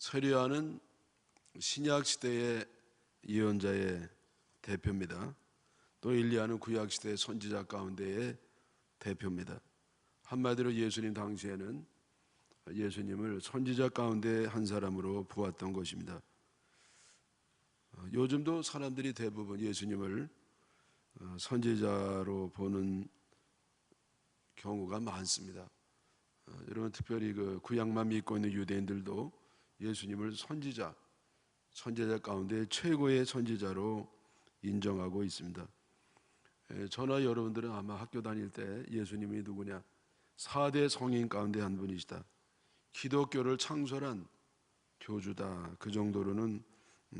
서류아는 신약 시대의 예언자의 대표입니다. 또 일리야는 구약 시대의 선지자 가운데의 대표입니다. 한마디로 예수님 당시에는 예수님을 선지자 가운데 한 사람으로 보았던 것입니다. 요즘도 사람들이 대부분 예수님을 선지자로 보는 경우가 많습니다. 여러분, 특별히 그 구약만 믿고 있는 유대인들도 예수님을 선지자 가운데 최고의 선지자로 인정하고 있습니다. 저나 여러분들은 아마 학교 다닐 때 예수님이 누구냐? 4대 성인 가운데 한 분이시다. 기독교를 창설한 교주다. 그 정도로는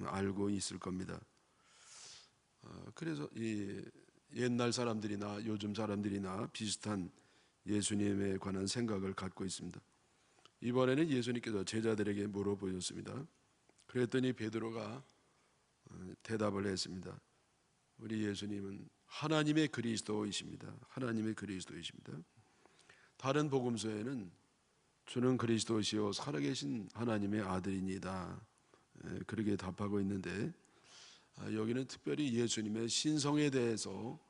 알고 있을 겁니다. 그래서 이 옛날 사람들이나 요즘 사람들이나 비슷한 예수님에 관한 생각을 갖고 있습니다. 이번에는 예수님께서 제자들에게 물어보셨습니다. 그랬더니 베드로가 대답을 했습니다. 우리 예수님은 하나님의 그리스도이십니다. 하나님의 그리스도이십니다. 다른 복음서에는 주는 그리스도시요 살아계신 하나님의 아들이니다. 그렇게 답하고 있는데, 여기는 특별히 예수님의 신성에 대해서,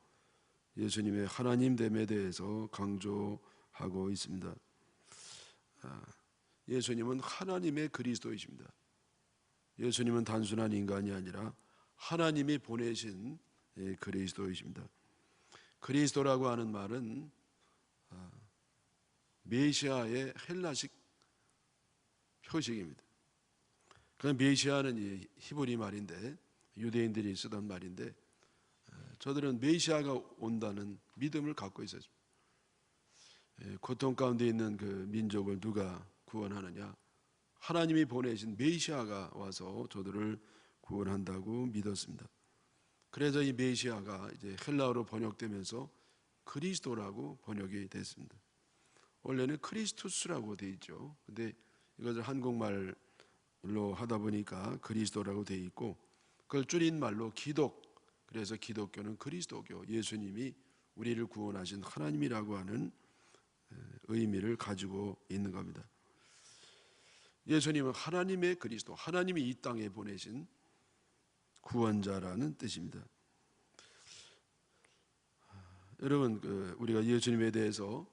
예수님의 하나님됨에 대해서 강조하고 있습니다. 예수님은 하나님의 그리스도이십니다. 예수님은 단순한 인간이 아니라 하나님이 보내신 그리스도이십니다. 그리스도라고 하는 말은 메시아의 헬라식 표식입니다. 그 메시아는 히브리 말인데, 유대인들이 쓰던 말인데, 저들은 메시아가 온다는 믿음을 갖고 있었습니다. 고통 가운데 있는 그 민족을 누가 구원하느냐? 하나님이 보내신 메시아가 와서 저들을 구원한다고 믿었습니다. 그래서 이 메시아가 이제 헬라어로 번역되면서 그리스도라고 번역이 됐습니다. 원래는 크리스투스라고 되어 있죠. 근데 이것을 한국말로 하다 보니까 그리스도라고 되어 있고, 그걸 줄인 말로 기독, 그래서 기독교는 그리스도교, 예수님이 우리를 구원하신 하나님이라고 하는 의미를 가지고 있는 겁니다. 예수님은 하나님의 그리스도, 하나님이 이 땅에 보내신 구원자라는 뜻입니다. 여러분, 우리가 예수님에 대해서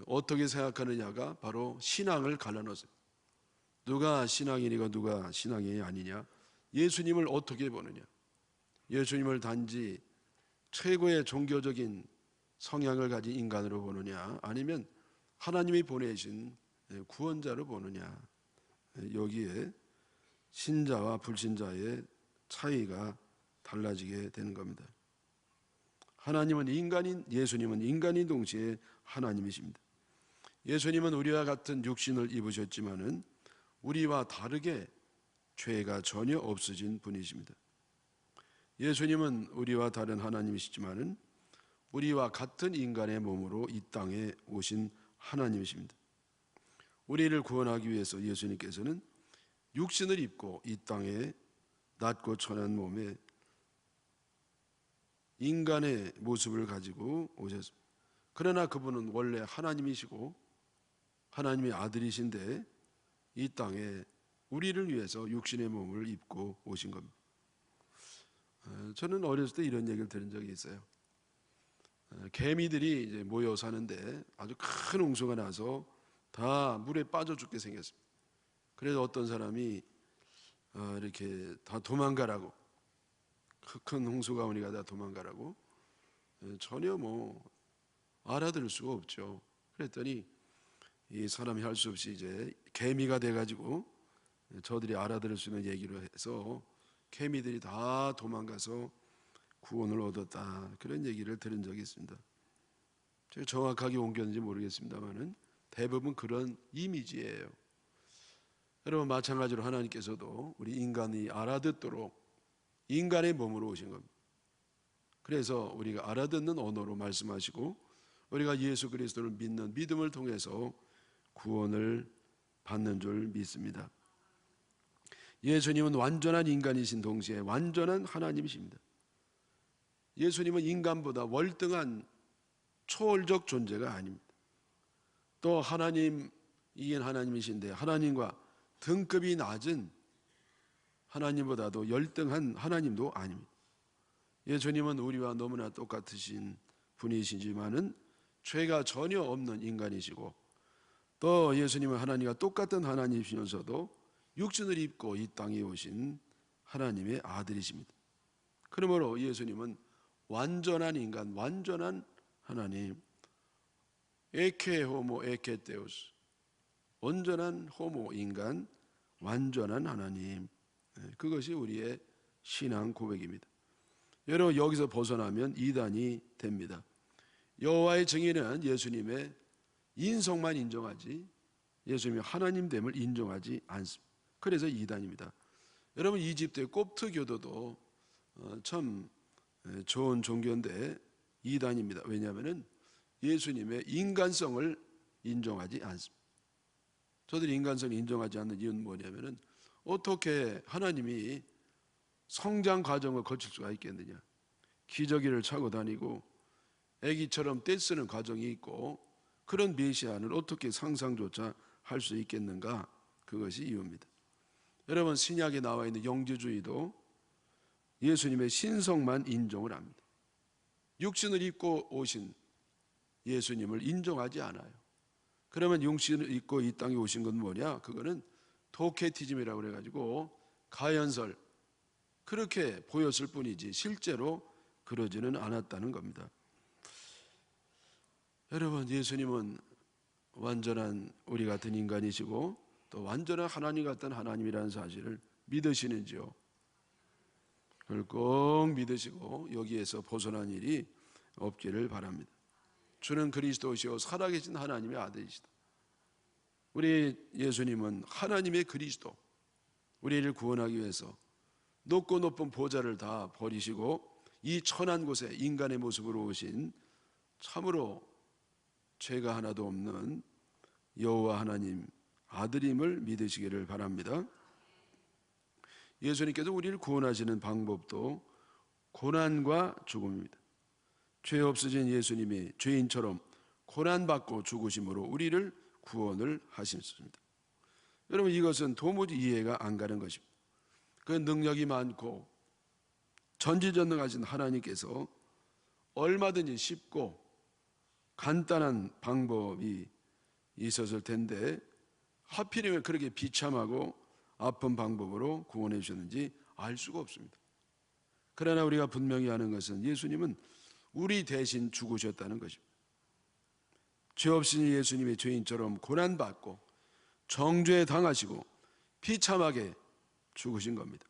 어떻게 생각하느냐가 바로 신앙을 갈라놓습니다. 누가 신앙인이고 누가 신앙인이 아니냐? 예수님을 어떻게 보느냐? 예수님을 단지 최고의 종교적인 성향을 가진 인간으로 보느냐? 아니면 하나님이 보내신 구원자로 보느냐? 여기에 신자와 불신자의 차이가 달라지게 되는 겁니다. 하나님은 인간인, 예수님은 인간인 동시에 하나님이십니다. 예수님은 우리와 같은 육신을 입으셨지만은 우리와 다르게 죄가 전혀 없으신 분이십니다. 예수님은 우리와 다른 하나님이시지만은 우리와 같은 인간의 몸으로 이 땅에 오신 하나님이십니다. 우리를 구원하기 위해서 예수님께서는 육신을 입고 이 땅에 낮고 천한 몸에 인간의 모습을 가지고 오셨습니다. 그러나 그분은 원래 하나님이시고 하나님의 아들이신데 이 땅에 우리를 위해서 육신의 몸을 입고 오신 겁니다. 저는 어렸을 때 이런 얘기를 들은 적이 있어요. 개미들이 이제 모여 사는데 아주 큰 홍수가 나서 다 물에 빠져 죽게 생겼습니다. 그래서 어떤 사람이 이렇게 다 도망가라고, 큰 홍수가 오니까 다 도망가라고, 전혀 알아들을 수가 없죠. 그랬더니 이 사람이 할 수 없이 이제 개미가 돼가지고 저들이 알아들을 수 있는 얘기로 해서 개미들이 다 도망가서 구원을 얻었다, 그런 얘기를 들은 적이 있습니다. 제가 정확하게 옮겼는지 모르겠습니다만은 대부분 그런 이미지예요. 여러분, 마찬가지로 하나님께서도 우리 인간이 알아듣도록 인간의 몸으로 오신 겁니다. 그래서 우리가 알아듣는 언어로 말씀하시고 우리가 예수 그리스도를 믿는 믿음을 통해서 구원을 받는 줄 믿습니다. 예수님은 완전한 인간이신 동시에 완전한 하나님이십니다. 예수님은 인간보다 월등한 초월적 존재가 아닙니다. 또 하나님이긴 하나님이신데 하나님과 등급이 낮은 하나님보다도 열등한 하나님도 아닙니다. 예수님은 우리와 너무나 똑같으신 분이시지만은 죄가 전혀 없는 인간이시고, 또 예수님은 하나님과 똑같은 하나님이시면서도 육신을 입고 이 땅에 오신 하나님의 아들이십니다. 그러므로 예수님은 완전한 인간, 완전한 하나님, 에케 호모 에케 데우스, 온전한 호모 인간, 완전한 하나님, 그것이 우리의 신앙 고백입니다. 여러분, 여기서 벗어나면 이단이 됩니다. 여호와의 증인은 예수님의 인성만 인정하지 예수님의 하나님됨을 인정하지 않습니다. 그래서 이단입니다. 여러분, 이집트의 콥트 교도도 참 좋은 종교인데 이단입니다. 왜냐하면 예수님의 인간성을 인정하지 않습니다. 저들이 인간성을 인정하지 않는 이유는 뭐냐면, 어떻게 하나님이 성장 과정을 거칠 수가 있겠느냐. 기저귀를 차고 다니고 아기처럼 떼쓰는 과정이 있고, 그런 메시아를 어떻게 상상조차 할 수 있겠는가. 그것이 이유입니다. 여러분, 신약에 나와 있는 영주주의도 예수님의 신성만 인정을 합니다. 육신을 입고 오신 예수님을 인정하지 않아요. 그러면 육신을 입고 이 땅에 오신 건 뭐냐? 그거는 도케티즘이라고 그래가지고 가연설, 그렇게 보였을 뿐이지 실제로 그러지는 않았다는 겁니다. 여러분, 예수님은 완전한 우리 같은 인간이시고 또 완전한 하나님 같은 하나님이라는 사실을 믿으시는지요? 그걸 꼭 믿으시고 여기에서 벗어난 일이 없기를 바랍니다. 주는 그리스도시요 살아계신 하나님의 아들이시다. 우리 예수님은 하나님의 그리스도, 우리를 구원하기 위해서 높고 높은 보좌를 다 버리시고 이 천한 곳에 인간의 모습으로 오신 참으로 죄가 하나도 없는 여호와 하나님 아들임을 믿으시기를 바랍니다. 예수님께서 우리를 구원하시는 방법도 고난과 죽음입니다. 죄 없으신 예수님이 죄인처럼 고난받고 죽으심으로 우리를 구원을 하셨습니다. 여러분, 이것은 도무지 이해가 안 가는 것입니다. 그 능력이 많고 전지전능하신 하나님께서 얼마든지 쉽고 간단한 방법이 있었을 텐데 하필이면 그렇게 비참하고 아픈 방법으로 구원해 주셨는지 알 수가 없습니다. 그러나 우리가 분명히 아는 것은 예수님은 우리 대신 죽으셨다는 것입니다. 죄 없으신 예수님의 죄인처럼 고난받고 정죄 당하시고 비참하게 죽으신 겁니다.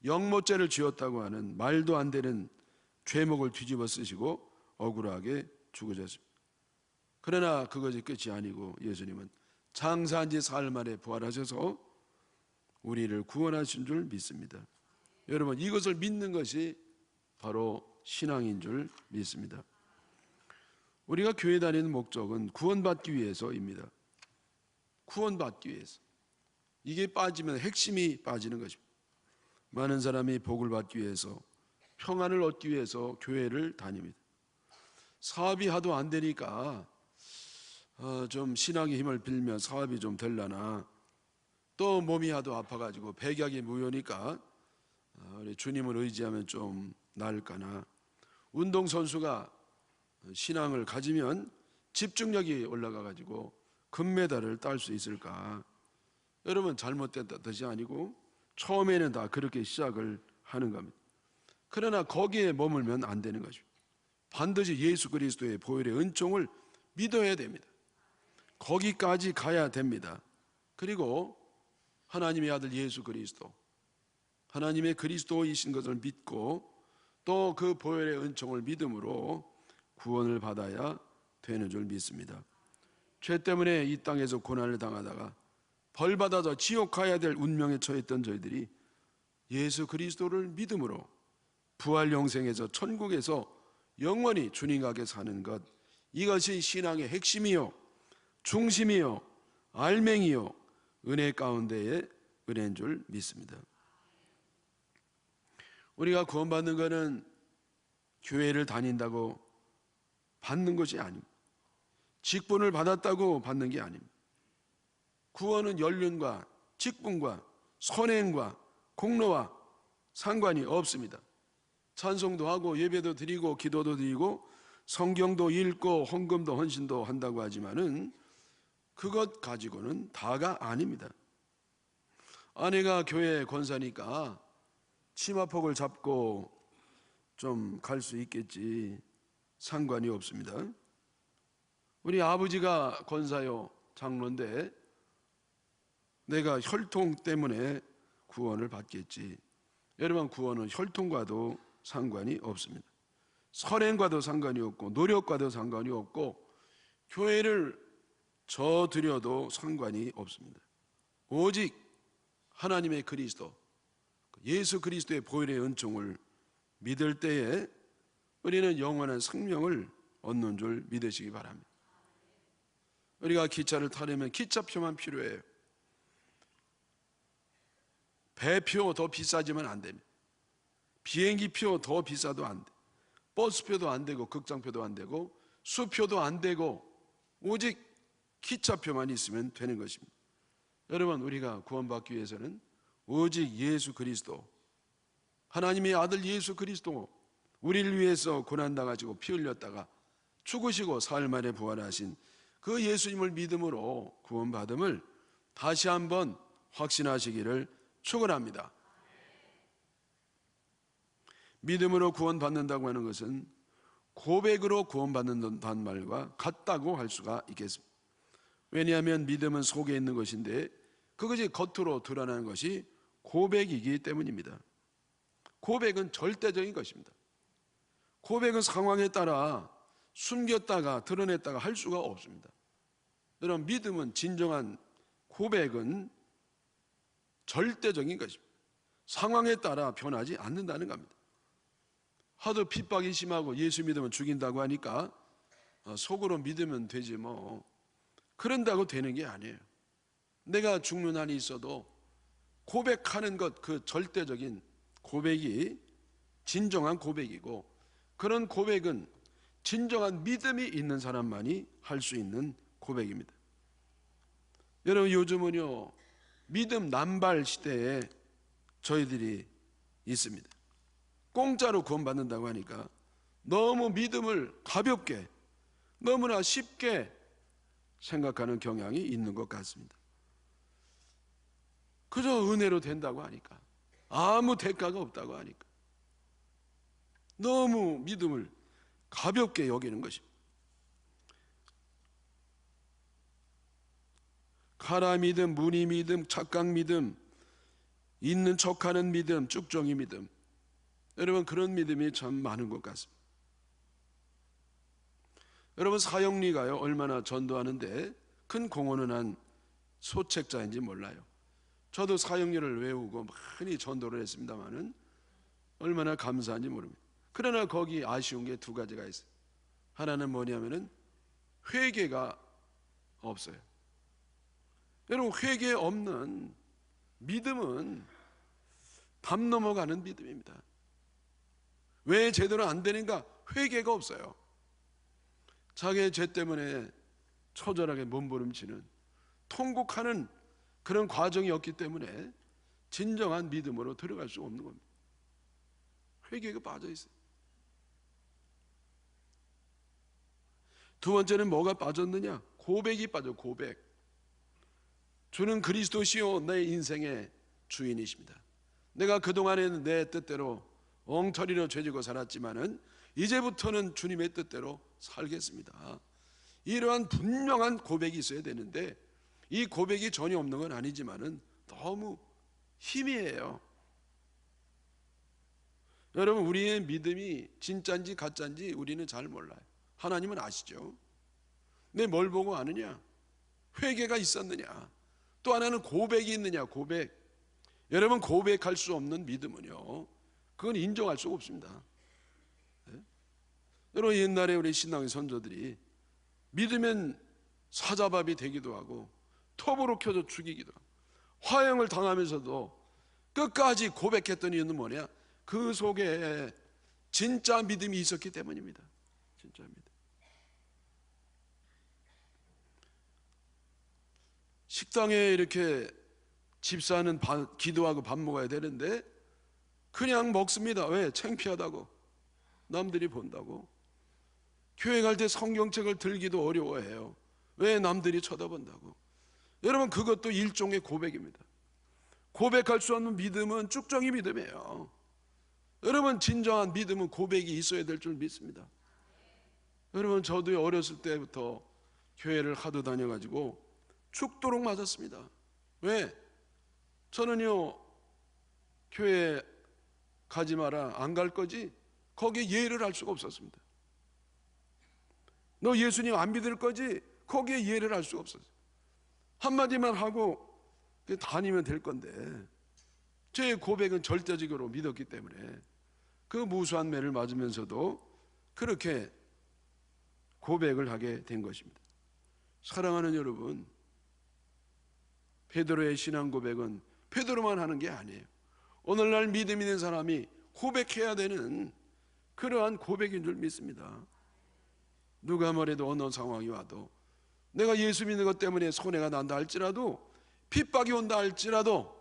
영모죄를 지었다고 하는 말도 안 되는 죄목을 뒤집어 쓰시고 억울하게 죽으셨습니다. 그러나 그것이 끝이 아니고 예수님은 장사한 지 사흘 만에 부활하셔서 우리를 구원하신 줄 믿습니다. 여러분, 이것을 믿는 것이 바로 신앙인 줄 믿습니다. 우리가 교회 다니는 목적은 구원받기 위해서입니다. 구원받기 위해서. 이게 빠지면 핵심이 빠지는 것입니다. 많은 사람이 복을 받기 위해서, 평안을 얻기 위해서 교회를 다닙니다. 사업이 하도 안 되니까 좀 신앙의 힘을 빌면 사업이 좀 되려나, 또 몸이 하도 아파가지고 백약이 무효니까 우리 주님을 의지하면 좀 나을까나, 운동선수가 신앙을 가지면 집중력이 올라가가지고 금메달을 딸 수 있을까. 여러분, 잘못된 뜻이 아니고 처음에는 다 그렇게 시작을 하는 겁니다. 그러나 거기에 머물면 안 되는 것입니다. 반드시 예수 그리스도의 보혈의 은총을 믿어야 됩니다. 거기까지 가야 됩니다. 그리고 하나님의 아들 예수 그리스도, 하나님의 그리스도이신 것을 믿고 또 그 보혈의 은총을 믿음으로 구원을 받아야 되는 줄 믿습니다. 죄 때문에 이 땅에서 고난을 당하다가 벌받아서 지옥 가야 될 운명에 처했던 저희들이 예수 그리스도를 믿음으로 부활 영생에서 천국에서 영원히 주님과 함께 사는 것, 이것이 신앙의 핵심이요 중심이요 알맹이요 은혜 가운데의 은혜인 줄 믿습니다. 우리가 구원받는 것은 교회를 다닌다고 받는 것이 아닙니다. 직분을 받았다고 받는 게 아닙니다. 구원은 연륜과 직분과 선행과 공로와 상관이 없습니다. 찬송도 하고 예배도 드리고 기도도 드리고 성경도 읽고 헌금도 헌신도 한다고 하지만은 그것 가지고는 다가 아닙니다. 아내가 교회 권사니까 치마폭을 잡고 좀 갈 수 있겠지, 상관이 없습니다. 우리 아버지가 권사요 장로인데 내가 혈통 때문에 구원을 받겠지. 여러분, 구원은 혈통과도 상관이 없습니다. 선행과도 상관이 없고 노력과도 상관이 없고 교회를 저드려도 상관이 없습니다. 오직 하나님의 그리스도, 예수 그리스도의 보혈의 은총을 믿을 때에 우리는 영원한 생명을 얻는 줄 믿으시기 바랍니다. 우리가 기차를 타려면 기차표만 필요해요. 배표 더 비싸지면 안 됩니다. 비행기표 더 비싸도 안 돼. 버스표도 안 되고 극장표도 안 되고 수표도 안 되고 오직 기차표만 있으면 되는 것입니다. 여러분, 우리가 구원받기 위해서는 오직 예수 그리스도, 하나님의 아들 예수 그리스도, 우리를 위해서 고난당하시고 피 흘렸다가 죽으시고 사흘 만에 부활하신 그 예수님을 믿음으로 구원받음을 다시 한번 확신하시기를 축원합니다. 믿음으로 구원받는다고 하는 것은 고백으로 구원받는다는 말과 같다고 할 수가 있겠습니다. 왜냐하면 믿음은 속에 있는 것인데 그것이 겉으로 드러나는 것이 고백이기 때문입니다. 고백은 절대적인 것입니다. 고백은 상황에 따라 숨겼다가 드러냈다가 할 수가 없습니다. 여러분, 믿음은, 진정한 고백은 절대적인 것입니다. 상황에 따라 변하지 않는다는 겁니다. 하도 핍박이 심하고 예수 믿으면 죽인다고 하니까 속으로 믿으면 되지 뭐, 그런다고 되는 게 아니에요. 내가 죽는 한이 있어도 고백하는 것, 그 절대적인 고백이 진정한 고백이고, 그런 고백은 진정한 믿음이 있는 사람만이 할 수 있는 고백입니다. 여러분, 요즘은요 믿음 남발 시대에 저희들이 있습니다. 공짜로 구원받는다고 하니까 너무 믿음을 가볍게, 너무나 쉽게 생각하는 경향이 있는 것 같습니다. 그저 은혜로 된다고 하니까, 아무 대가가 없다고 하니까 너무 믿음을 가볍게 여기는 것입니다. 가라 믿음, 무리 믿음, 착각 믿음, 있는 척하는 믿음, 쭉정이 믿음, 여러분, 그런 믿음이 참 많은 것 같습니다. 여러분, 사형리가요 얼마나 전도하는데 큰 공헌을 한 소책자인지 몰라요. 저도 사형리를 외우고 많이 전도를 했습니다마는 얼마나 감사한지 모릅니다. 그러나 거기 아쉬운 게 두 가지가 있어요. 하나는 뭐냐면은 회개가 없어요. 여러분, 회개 없는 믿음은 담 넘어가는 믿음입니다. 왜 제대로 안 되는가? 회개가 없어요. 자기의 죄 때문에 처절하게 몸부림치는, 통곡하는 그런 과정이 없기 때문에 진정한 믿음으로 들어갈 수 없는 겁니다. 회개가 빠져 있어요. 두 번째는 뭐가 빠졌느냐? 고백이 빠져. 고백. 주는 그리스도시요 내 인생의 주인이십니다. 내가 그동안에는 내 뜻대로 엉터리로 죄지고 살았지만은 이제부터는 주님의 뜻대로 살겠습니다. 이러한 분명한 고백이 있어야 되는데 이 고백이 전혀 없는 건 아니지만은 너무 희미해요. 여러분, 우리의 믿음이 진짜인지 가짜인지 우리는 잘 몰라요. 하나님은 아시죠? 내 뭘 보고 아느냐? 회개가 있었느냐? 또 하나는 고백이 있느냐? 고백. 여러분, 고백할 수 없는 믿음은요, 그건 인정할 수가 없습니다. 네? 여러분, 옛날에 우리 신앙의 선조들이 믿으면 사자밥이 되기도 하고 톱으로 켜져 죽이기도 하고 화형을 당하면서도 끝까지 고백했던 이유는 뭐냐? 그 속에 진짜 믿음이 있었기 때문입니다. 진짜 믿음. 식당에 이렇게 집사는 기도하고 밥 먹어야 되는데 그냥 먹습니다. 왜? 창피하다고, 남들이 본다고. 교회 갈 때 성경책을 들기도 어려워해요. 왜? 남들이 쳐다본다고. 여러분, 그것도 일종의 고백입니다. 고백할 수 없는 믿음은 쭉정이 믿음이에요. 여러분, 진정한 믿음은 고백이 있어야 될 줄 믿습니다. 여러분, 저도 어렸을 때부터 교회를 하도 다녀가지고 죽도록 맞았습니다. 왜? 저는요, 교회 가지 마라, 안 갈 거지, 거기에 예를 할 수가 없었습니다. 너 예수님 안 믿을 거지, 거기에 예를 할 수가 없었어요. 한마디만 하고 다니면 될 건데, 제 고백은 절대적으로 믿었기 때문에 그 무수한 매를 맞으면서도 그렇게 고백을 하게 된 것입니다. 사랑하는 여러분, 베드로의 신앙 고백은 베드로만 하는 게 아니에요. 오늘날 믿음 있는 사람이 고백해야 되는 그러한 고백인 줄 믿습니다. 누가 뭐래도 어느 상황이 와도, 내가 예수 믿는 것 때문에 손해가 난다 할지라도, 핍박이 온다 할지라도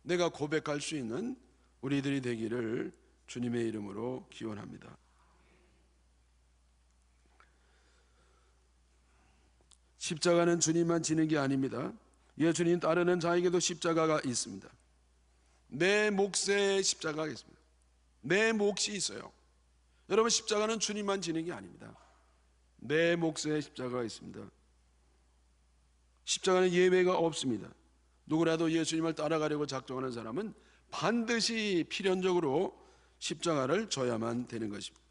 내가 고백할 수 있는 우리들이 되기를 주님의 이름으로 기원합니다. 십자가는 주님만 지는 게 아닙니다. 예수님 따르는 자에게도 십자가가 있습니다. 내 몫에 십자가가 있습니다. 내 몫이 있어요. 여러분, 십자가는 주님만 지는 게 아닙니다. 내 몫에 십자가가 있습니다. 십자가는 예외가 없습니다. 누구라도 예수님을 따라가려고 작정하는 사람은 반드시 필연적으로 십자가를 져야만 되는 것입니다.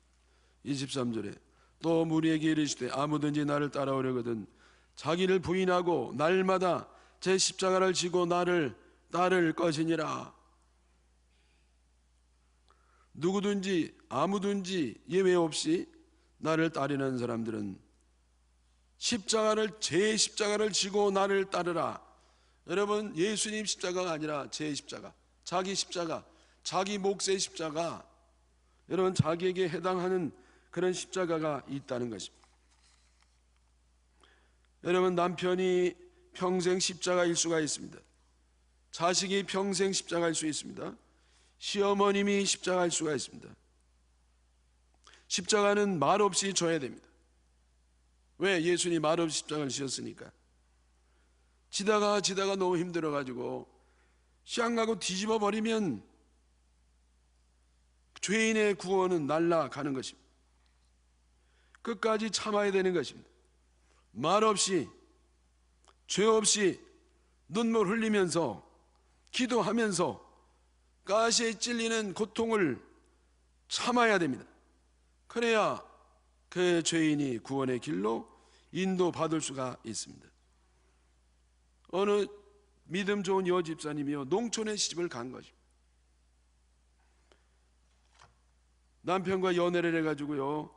23절에 또 무리에게 이르시되 아무든지 나를 따라오려거든 자기를 부인하고 날마다 제 십자가를 지고 나를 따를 것이니라. 누구든지 아무든지 예외 없이 나를 따르는 사람들은 제 십자가를 지고 나를 따르라. 여러분, 예수님 십자가가 아니라 제 십자가, 자기 십자가, 자기 몫의 십자가, 여러분, 자기에게 해당하는 그런 십자가가 있다는 것입니다. 여러분, 남편이 평생 십자가일 수가 있습니다. 자식이 평생 십자가일 수 있습니다. 시어머님이 십자가일 수가 있습니다. 십자가는 말없이 져야 됩니다. 왜? 예수님이 말없이 십자가를 지셨으니까. 지다가 너무 힘들어가지고 시안가고 뒤집어 버리면 죄인의 구원은 날아가는 것입니다. 끝까지 참아야 되는 것입니다. 말없이, 죄 없이 눈물 흘리면서 기도하면서 가시에 찔리는 고통을 참아야 됩니다. 그래야 그 죄인이 구원의 길로 인도받을 수가 있습니다. 어느 믿음 좋은 여집사님이요, 농촌에 시집을 간 것입니다. 남편과 연애를 해가지고요,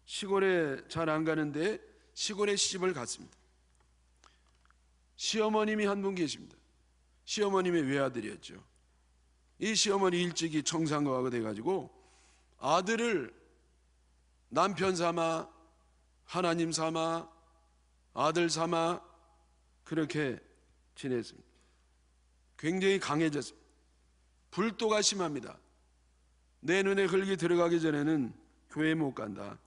시골에 잘 안 가는데 시골에 시집을 갔습니다. 시어머님이 한 분 계십니다. 시어머님의 외아들이었죠. 이 시어머니 일찍이 청산가가 돼가지고 아들을 남편 삼아, 하나님 삼아, 아들 삼아 그렇게 지냈습니다. 굉장히 강해졌습니다. 불도가 심합니다. 내 눈에 흙이 들어가기 전에는 교회 못 간다.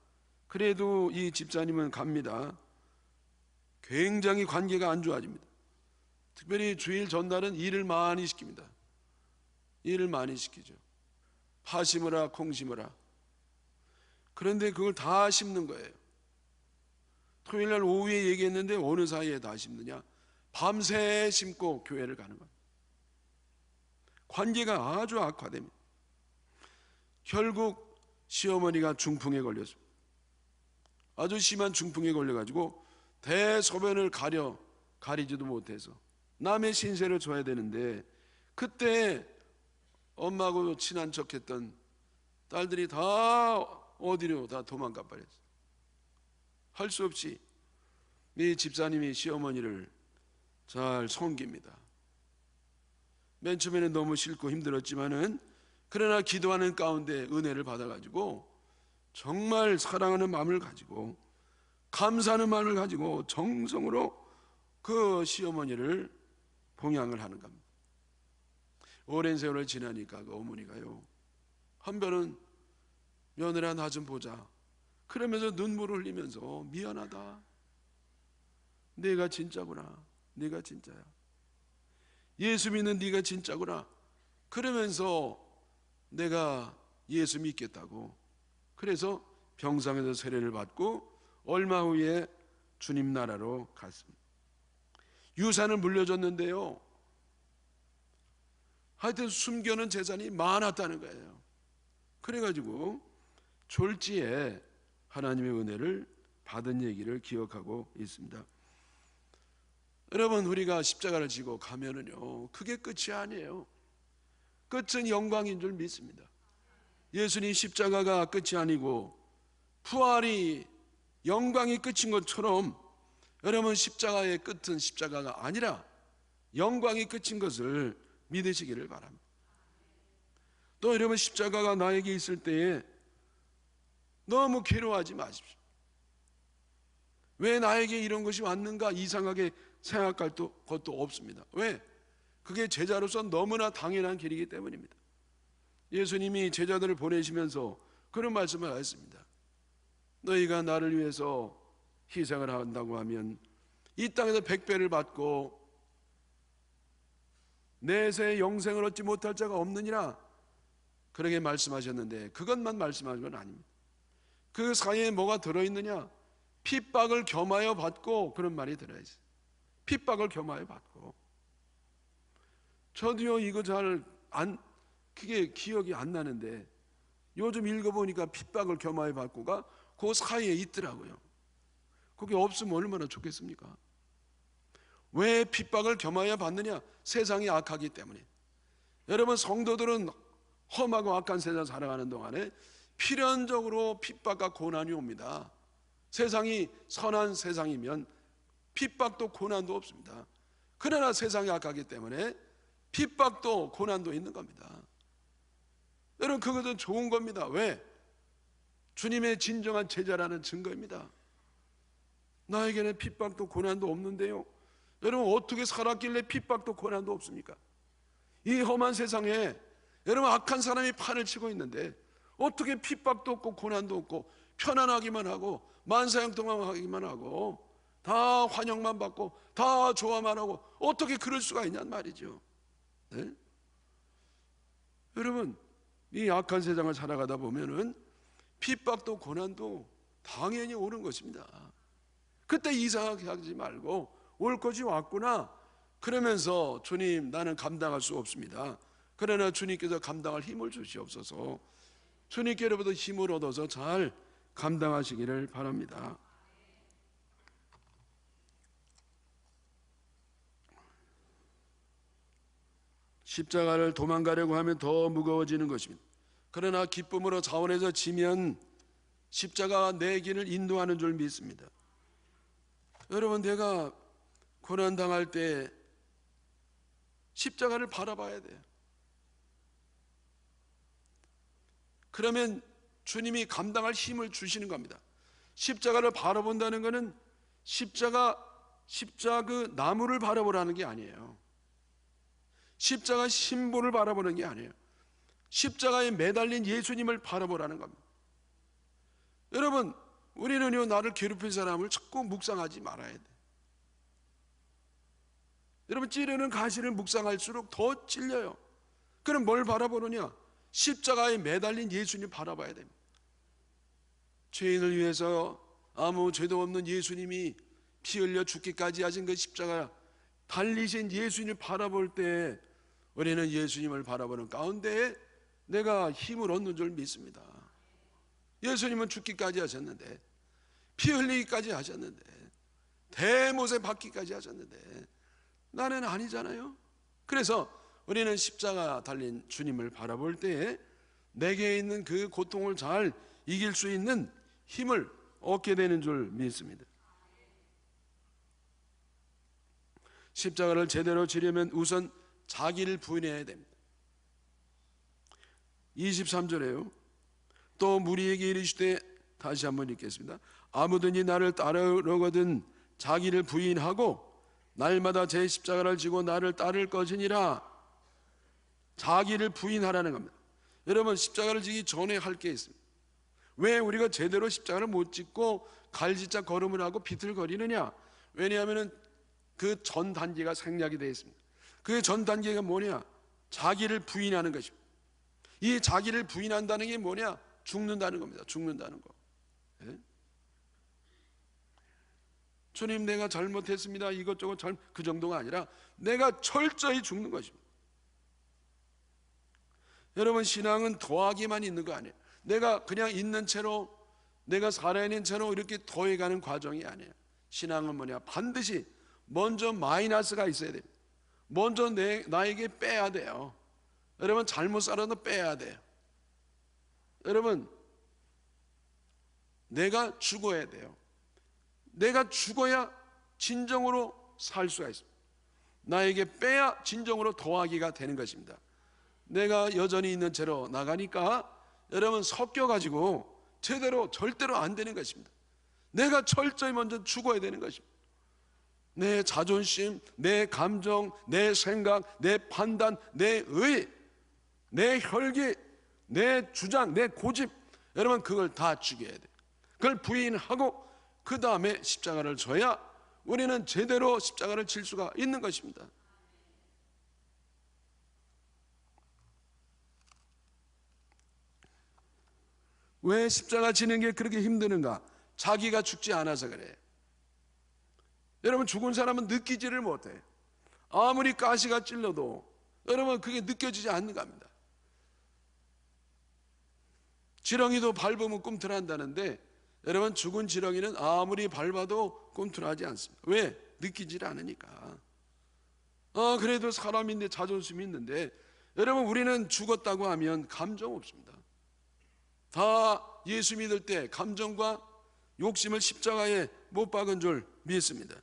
그래도 이 집사님은 갑니다. 굉장히 관계가 안 좋아집니다. 특별히 주일 전날은 일을 많이 시킵니다. 일을 많이 시키죠. 파 심으라, 콩 심으라. 그런데 그걸 다 심는 거예요. 토요일날 오후에 얘기했는데 어느 사이에 다 심느냐? 밤새 심고 교회를 가는 겁니다. 관계가 아주 악화됩니다. 결국 시어머니가 중풍에 걸렸습니다. 아주 심한 중풍에 걸려가지고 대소변을 가리지도 못해서 남의 신세를 져야 되는데, 그때 엄마하고 친한 척했던 딸들이 다 어디로 다 도망가 버렸어요. 할 수 없이 이 집사님이 시어머니를 잘 섬깁니다. 맨 처음에는 너무 싫고 힘들었지만은 그러나 기도하는 가운데 은혜를 받아가지고 정말 사랑하는 마음을 가지고 감사하는 마음을 가지고 정성으로 그 시어머니를 봉양을 하는 겁니다. 오랜 세월을 지나니까 그 어머니가요, 한 번은 며느라 나 좀 보자 그러면서 눈물을 흘리면서 미안하다, 내가 진짜구나, 네가 진짜야, 예수 믿는 네가 진짜구나 그러면서 내가 예수 믿겠다고, 그래서 병상에서 세례를 받고 얼마 후에 주님 나라로 갔습니다. 유산을 물려줬는데요, 하여튼 숨겨놓은 재산이 많았다는 거예요. 그래가지고 졸지에 하나님의 은혜를 받은 얘기를 기억하고 있습니다. 여러분, 우리가 십자가를 지고 가면은요, 그게 끝이 아니에요. 끝은 영광인 줄 믿습니다. 예수님 십자가가 끝이 아니고 부활이 영광이 끝인 것처럼, 여러분 십자가의 끝은 십자가가 아니라 영광이 끝인 것을 믿으시기를 바랍니다. 또 여러분, 십자가가 나에게 있을 때에 너무 괴로워하지 마십시오. 왜 나에게 이런 것이 왔는가 이상하게 생각할 것도 없습니다. 왜? 그게 제자로서 너무나 당연한 길이기 때문입니다. 예수님이 제자들을 보내시면서 그런 말씀을 하셨습니다. 너희가 나를 위해서 희생을 한다고 하면 이 땅에서 100배를 받고 내세 영생을 얻지 못할 자가 없느니라, 그렇게 말씀하셨는데 그것만 말씀하신 건 아닙니다. 그 사이에 뭐가 들어있느냐? 핍박을 겸하여 받고, 그런 말이 들어있어요. 핍박을 겸하여 받고. 저도요 이거 그게 기억이 안 나는데 요즘 읽어보니까 핍박을 겸하여 받고가 그 사이에 있더라고요. 그게 없으면 얼마나 좋겠습니까? 왜 핍박을 겸하여 받느냐? 세상이 악하기 때문에. 여러분, 성도들은 험하고 악한 세상 살아가는 동안에 필연적으로 핍박과 고난이 옵니다. 세상이 선한 세상이면 핍박도 고난도 없습니다. 그러나 세상이 악하기 때문에 핍박도 고난도 있는 겁니다. 여러분, 그것은 좋은 겁니다. 왜? 주님의 진정한 제자라는 증거입니다. 나에게는 핍박도 고난도 없는데요, 여러분 어떻게 살았길래 핍박도 고난도 없습니까? 이 험한 세상에 여러분 악한 사람이 판을 치고 있는데 어떻게 핍박도 없고 고난도 없고 편안하기만 하고 만사형통하기만 하고 다 환영만 받고 다 좋아만 하고 어떻게 그럴 수가 있냔 말이죠. 네? 여러분, 이 악한 세상을 살아가다 보면은 핍박도 고난도 당연히 오는 것입니다. 그때 이상하게 하지 말고 올 것이 왔구나 그러면서 주님, 나는 감당할 수 없습니다. 그러나 주님께서 감당할 힘을 주시옵소서. 주님께로부터 힘을 얻어서 잘 감당하시기를 바랍니다. 십자가를 도망가려고 하면 더 무거워지는 것입니다. 그러나 기쁨으로 자원해서 지면 십자가가 내 길을 인도하는 줄 믿습니다. 여러분, 내가 고난당할 때 십자가를 바라봐야 돼요. 그러면 주님이 감당할 힘을 주시는 겁니다. 십자가를 바라본다는 것은 십자가 나무를 바라보라는 게 아니에요. 십자가 심볼을 바라보는 게 아니에요. 십자가에 매달린 예수님을 바라보라는 겁니다. 여러분, 우리는요 나를 괴롭힌 사람을 자꾸 묵상하지 말아야 돼. 여러분, 찌르는 가시를 묵상할수록 더 찔려요. 그럼 뭘 바라보느냐? 십자가에 매달린 예수님 바라봐야 됩니다. 죄인을 위해서 아무 죄도 없는 예수님이 피 흘려 죽기까지 하신 그 십자가 달리신 예수님을 바라볼 때 우리는 예수님을 바라보는 가운데에 내가 힘을 얻는 줄 믿습니다. 예수님은 죽기까지 하셨는데, 피 흘리기까지 하셨는데, 대못에 박기까지 하셨는데 나는 아니잖아요. 그래서 우리는 십자가 달린 주님을 바라볼 때에 내게 있는 그 고통을 잘 이길 수 있는 힘을 얻게 되는 줄 믿습니다. 십자가를 제대로 지려면 우선 자기를 부인해야 됩니다. 23절에요. 또 무리에게 이르시되, 다시 한번 읽겠습니다. 아무든지 나를 따르려거든 자기를 부인하고 날마다 제 십자가를 지고 나를 따를 것이니라. 자기를 부인하라는 겁니다. 여러분, 십자가를 지기 전에 할 게 있습니다. 왜 우리가 제대로 십자가를 못 짓고 갈지자 걸음을 하고 비틀거리느냐? 왜냐하면 그 전 단계가 생략이 되어 있습니다. 그 전 단계가 뭐냐? 자기를 부인하는 것입니다. 이 자기를 부인한다는 게 뭐냐? 죽는다는 겁니다. 죽는다는 거. 예? 주님, 내가 잘못했습니다. 이것저것 그 정도가 아니라 내가 철저히 죽는 것입니다. 여러분, 신앙은 더하기만 있는 거 아니에요. 내가 그냥 있는 채로, 내가 살아있는 채로 이렇게 더해가는 과정이 아니에요. 신앙은 뭐냐? 반드시 먼저 마이너스가 있어야 돼요. 먼저 나에게 빼야 돼요. 여러분, 잘못 살아도 빼야 돼요. 여러분, 내가 죽어야 돼요. 내가 죽어야 진정으로 살 수가 있습니다. 나에게 빼야 진정으로 더하기가 되는 것입니다. 내가 여전히 있는 채로 나가니까 여러분, 섞여가지고 제대로 절대로 안 되는 것입니다. 내가 철저히 먼저 죽어야 되는 것입니다. 내 자존심, 내 감정, 내 생각, 내 판단, 내 의, 내 혈기, 내 주장, 내 고집, 여러분, 그걸 다 죽여야 돼요. 그걸 부인하고 그 다음에 십자가를 져야 우리는 제대로 십자가를 질 수가 있는 것입니다. 왜 십자가 지는 게 그렇게 힘드는가? 자기가 죽지 않아서 그래요. 여러분, 죽은 사람은 느끼지를 못해. 아무리 가시가 찔러도 여러분, 그게 느껴지지 않는 겁니다. 지렁이도 밟으면 꿈틀한다는데 여러분, 죽은 지렁이는 아무리 밟아도 꿈틀하지 않습니다. 왜? 느끼지를 않으니까. 그래도 사람인데 자존심이 있는데, 여러분, 우리는 죽었다고 하면 감정 없습니다. 다 예수 믿을 때 감정과 욕심을 십자가에 못 박은 줄 믿습니다.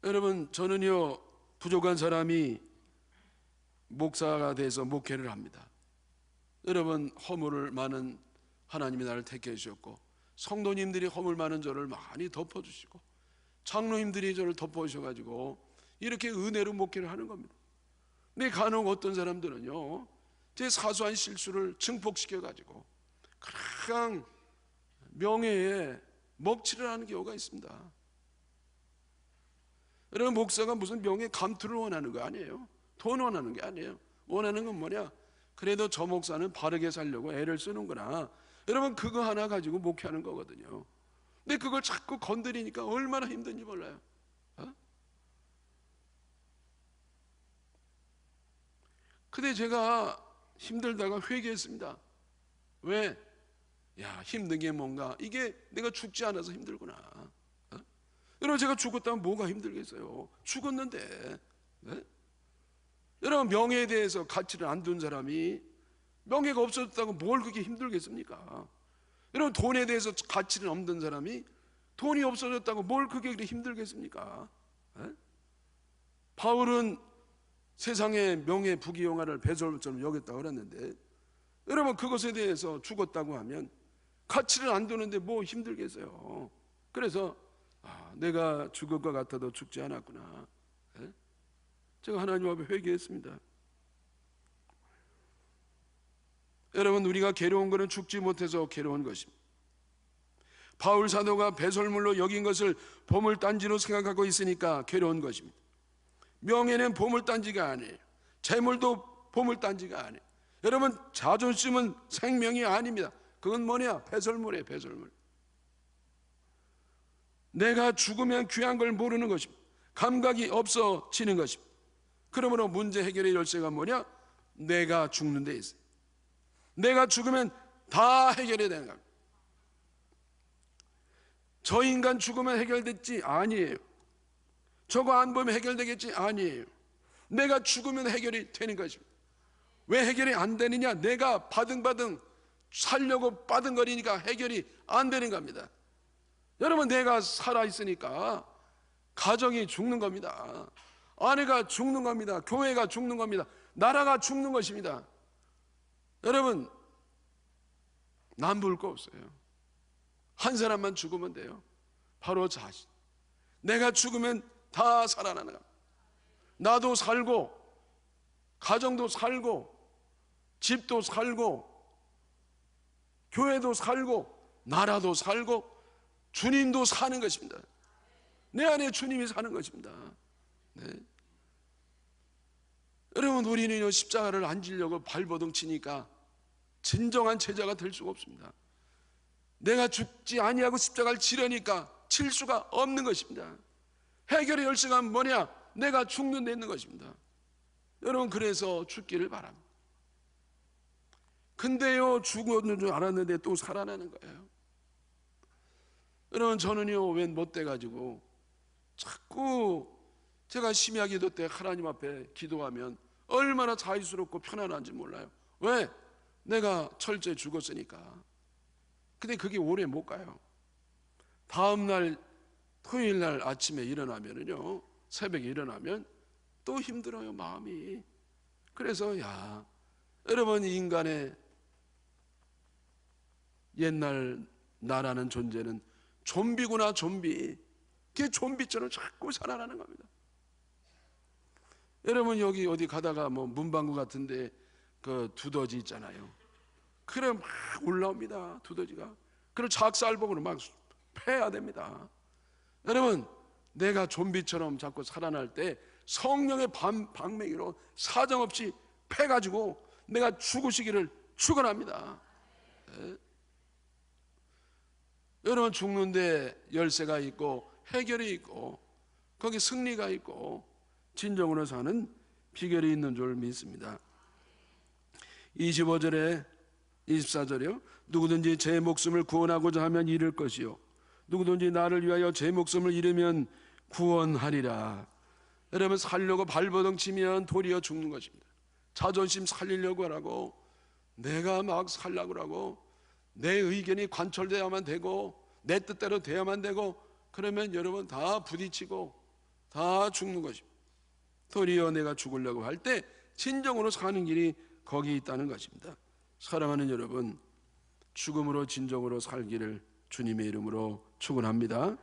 여러분, 저는요, 부족한 사람이 목사가 돼서 목회를 합니다. 여러분, 허물 많은 하나님이 나를 택해 주셨고, 성도님들이 허물 많은 저를 많이 덮어주시고, 장로님들이 저를 덮어주셔가지고 이렇게 은혜로 목회를 하는 겁니다. 근데 간혹 어떤 사람들은요, 제 사소한 실수를 증폭시켜가지고 그냥 명예에 먹칠을 하는 경우가 있습니다. 여러분, 목사가 무슨 명예 감투를 원하는 거 아니에요. 돈 원하는 게 아니에요. 원하는 건 뭐냐? 그래도 저 목사는 바르게 살려고 애를 쓰는구나. 여러분, 그거 하나 가지고 목회하는 거거든요. 근데 그걸 자꾸 건드리니까 얼마나 힘든지 몰라요. 근데 제가 힘들다가 회개했습니다. 왜? 야, 힘든 게 뭔가? 이게 내가 죽지 않아서 힘들구나. 여러분, 제가 죽었다면 뭐가 힘들겠어요? 죽었는데. 네? 여러분, 명예에 대해서 가치를 안 둔 사람이 명예가 없어졌다고 뭘 그렇게 힘들겠습니까? 여러분, 돈에 대해서 가치를 없는 사람이 돈이 없어졌다고 뭘 그게 그렇게 힘들겠습니까? 네? 바울은 세상의 명예, 부귀영화를 배설물처럼 여겼다고 그랬는데, 여러분, 그것에 대해서 죽었다고 하면 가치를 안 두는데 뭐 힘들겠어요? 그래서 내가 죽을 것 같아도 죽지 않았구나. 제가 하나님 앞에 회개했습니다. 여러분, 우리가 괴로운 것은 죽지 못해서 괴로운 것입니다. 바울 사도가 배설물로 여긴 것을 보물단지로 생각하고 있으니까 괴로운 것입니다. 명예는 보물단지가 아니에요. 재물도 보물단지가 아니에요. 여러분, 자존심은 생명이 아닙니다. 그건 뭐냐? 배설물이에요. 배설물. 내가 죽으면 귀한 걸 모르는 것입니다. 감각이 없어지는 것입니다. 그러므로 문제 해결의 열쇠가 뭐냐? 내가 죽는 데 있어요. 내가 죽으면 다 해결이 되는 겁니다. 저 인간 죽으면 해결됐지? 아니에요. 저거 안 보면 해결되겠지? 아니에요. 내가 죽으면 해결이 되는 것입니다. 왜 해결이 안 되느냐? 내가 바등바등 살려고 바등거리니까 해결이 안 되는 겁니다. 여러분, 내가 살아있으니까 가정이 죽는 겁니다. 아내가 죽는 겁니다. 교회가 죽는 겁니다. 나라가 죽는 것입니다. 여러분, 남볼 거 없어요. 한 사람만 죽으면 돼요. 바로 자신. 내가 죽으면 다 살아나는 겁니다. 나도 살고, 가정도 살고, 집도 살고, 교회도 살고, 나라도 살고, 주님도 사는 것입니다. 내 안에 주님이 사는 것입니다. 네. 여러분, 우리는 십자가를 안 지려고 발버둥 치니까 진정한 제자가 될 수가 없습니다. 내가 죽지 아니하고 십자가를 지려니까 칠 수가 없는 것입니다. 해결의 열쇠가 뭐냐? 내가 죽는 데 있는 것입니다. 여러분, 그래서 죽기를 바랍니다. 근데요, 죽었는 줄 알았는데 또 살아나는 거예요. 여러분, 저는요, 웬 못돼가지고 자꾸 제가 심야 기도 때 하나님 앞에 기도하면 얼마나 자유스럽고 편안한지 몰라요. 왜? 내가 철저히 죽었으니까. 근데 그게 오래 못 가요. 다음날 토요일날 아침에 일어나면은요, 새벽에 일어나면 또 힘들어요, 마음이. 그래서 여러분, 인간의 옛날 나라는 존재는 좀비구나, 좀비. 그게 좀비처럼 자꾸 살아나는 겁니다. 여러분, 여기 어디 가다가 뭐 문방구 같은데 그 두더지 있잖아요. 그래 막 올라옵니다, 두더지가. 그럼 작살복으로 막 패야 됩니다. 여러분, 내가 좀비처럼 자꾸 살아날 때 성령의 방맹이로 사정없이 패가지고 내가 죽으시기를 축원합니다. 네. 여러분, 죽는데 열쇠가 있고 해결이 있고 거기 승리가 있고 진정으로 사는 비결이 있는 줄 믿습니다. 25절에 24절이요. 누구든지 제 목숨을 구원하고자 하면 잃을 것이요, 누구든지 나를 위하여 제 목숨을 잃으면 구원하리라. 여러분, 살려고 발버둥 치면 도리어 죽는 것입니다. 자존심 살리려고 하라고, 내가 막 살려고 하고, 내 의견이 관철되어야만 되고, 내 뜻대로 돼야만 되고, 그러면 여러분 다 부딪히고 다 죽는 것입니다. 도리어 내가 죽으려고 할 때 진정으로 사는 길이 거기 있다는 것입니다. 사랑하는 여러분, 죽음으로 진정으로 살기를 주님의 이름으로 축원합니다.